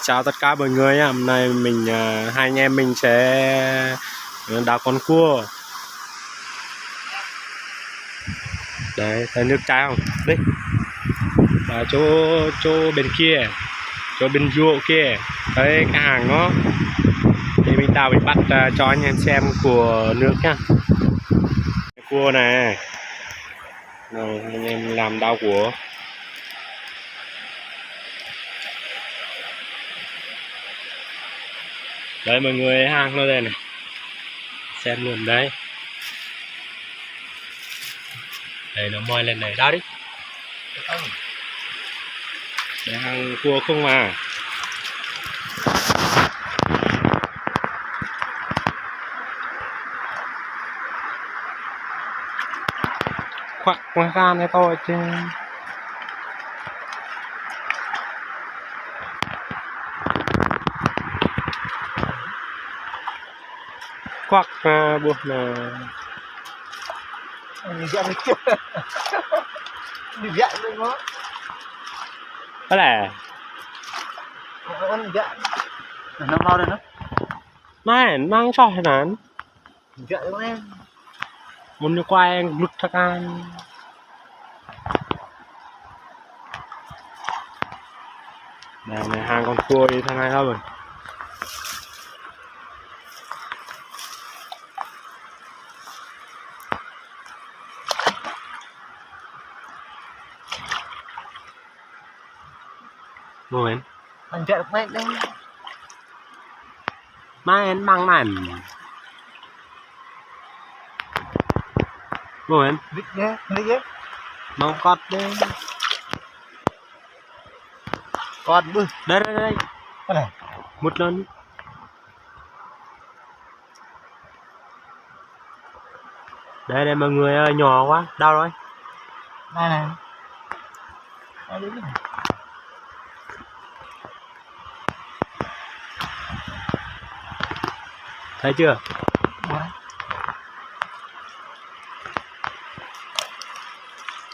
chào tất cả mọi người nhá. Hôm nay mình hai anh em mình sẽ đào con cua. Đấy, thấy nước chai không? Đi. Và chỗ bên kia, chỗ bên ruộng kia, thấy cái hàng nó. Thì mình đào mình bắt cho anh em xem của nước nhá. Cua này. Rồi anh em làm đào của. Đấy mọi người, hàng nó đây này, xem luôn đấy. Đây nó moi lên này, đao đi. Đấy hàng cua không mà. Khoác qua gan này thôi chứ. Khoác buộc là đi dạy luôn đó. đó là Ăn dạy. Nó lo đây nó. này mang cho hay nán. Dạy luôn em. Muốn đi qua em lực thật ăn. Đây này hàng con cua đi thằng này thôi rồi. Rồi Anh chạy mẹ đây. mai em mang màn. Rồi Vịt ghê, vịt ghê. mang cọt đây. Con bự. Đây đây đây. Cái này. Một lần. Đây đây mọi người ơi, nhỏ quá, đau rồi. Này này. Đây đi. Thấy chưa?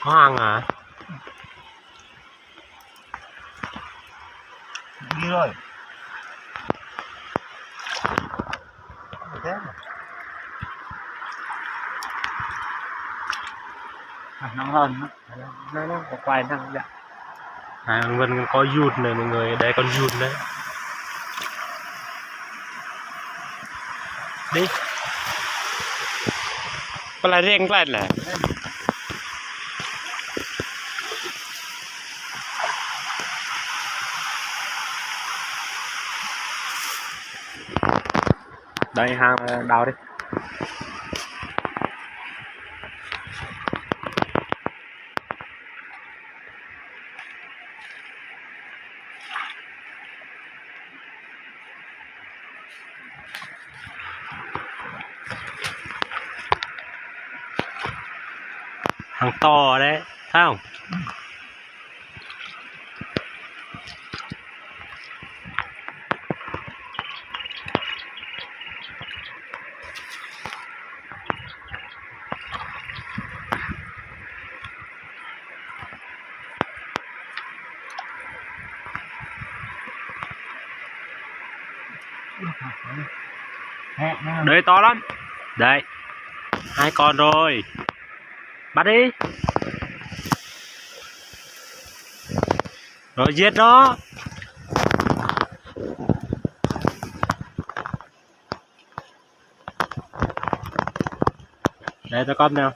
Có hàng à? Đi rồi. Thế mà. Nóng hơn nó có quay năng dạ. Vẫn có dùn này mọi người, đây con dùn đấy. Đi. Có lại riêng lại là. Đây hàng đào đi. Hàng to đấy, thấy không? Đây to lắm. Đây. 2 con rồi. Bắt đi. Rồi giết nó. Đây tao con nào.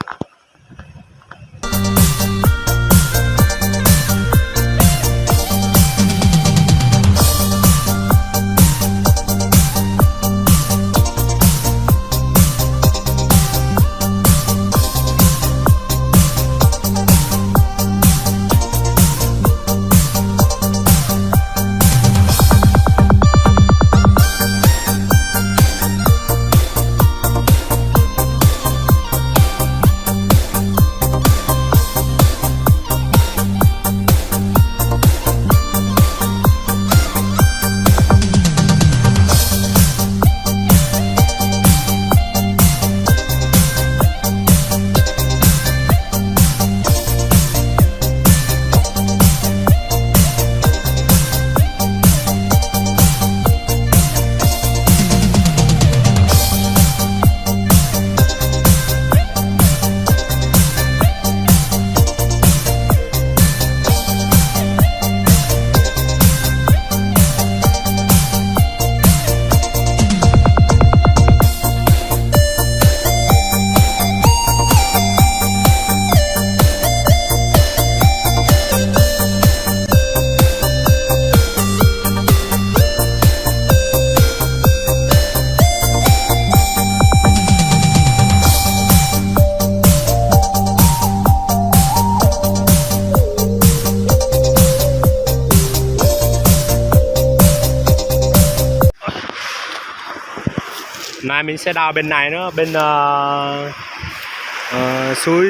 Mai mình sẽ đào bên này nữa, bên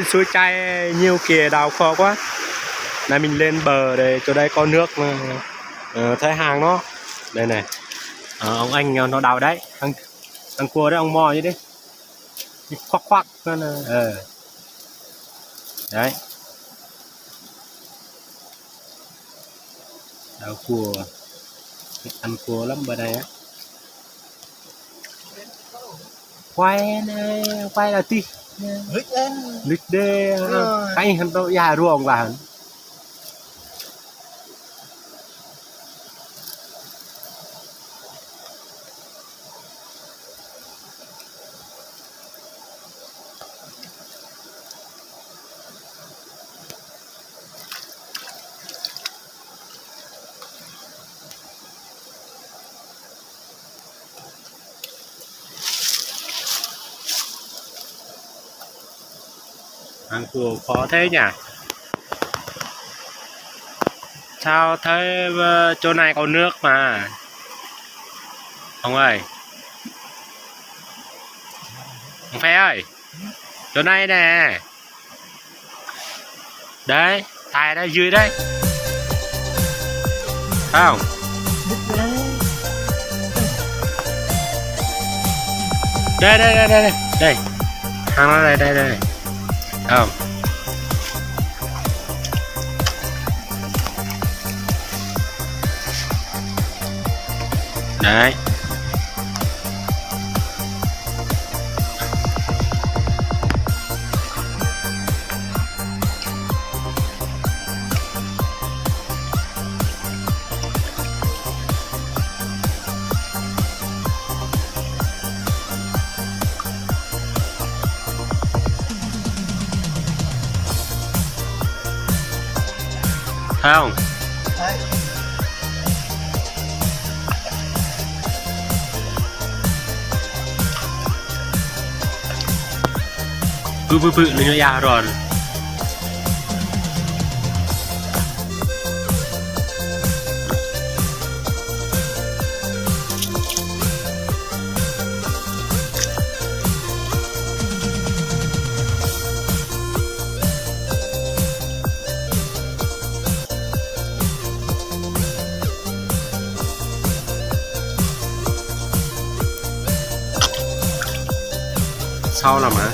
suối chai nhiều kìa, đào khó quá. Này mình lên bờ để chỗ đây có nước thấy hàng nó đây này. Ông anh nó đào đấy, thằng cua đấy, ông mò như đấy khoác khoác đấy, đào cua, ăn cua lắm bên này á. Quay này, quay là tí lịch đê cái hắn đâu già ruộng là hắn ăn cua khó thế nhỉ? Sao thấy chỗ này có nước mà ông ơi, ông Phe ơi, chỗ này nè, đấy tài đây dưới đấy, phải không? Đây đây đây đây đây, hàng nó đây đây đây, không? Đấy. Không? Bự lên nó già rồi. Sau là mà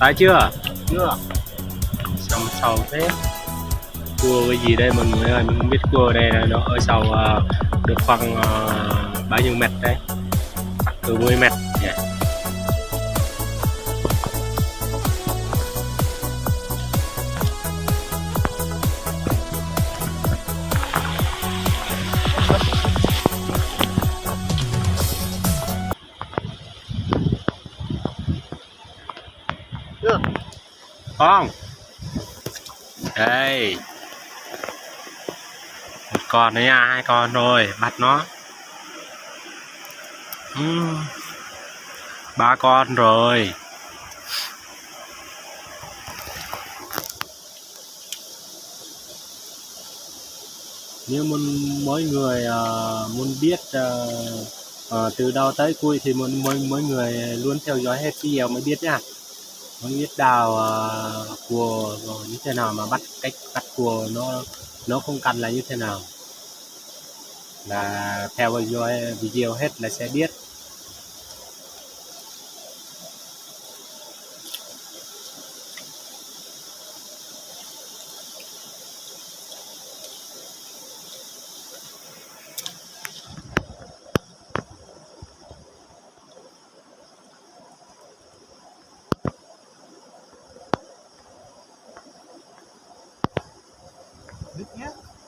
phải chưa? Chưa. Xong sầu thế. Cua cái gì đây mọi người ơi, mình không biết cua đây là nó ở sầu được khoảng bao nhiêu mét đấy, từ 10 mét yeah. Chưa. Không? Đây. Một con đấy nha, 2 con rồi, bắt nó. 3 con rồi. Nếu mỗi người muốn biết từ đầu tới cuối thì mỗi người luôn theo dõi hết video mới biết nha. Mới biết đào cua rồi như thế nào, mà cách bắt cua nó không cắn là như thế nào, là theo video hết là sẽ biết.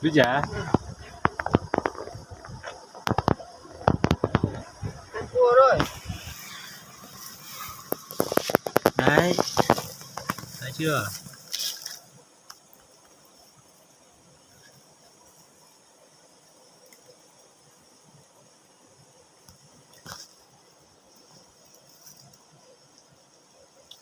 Biết dạ. chưa?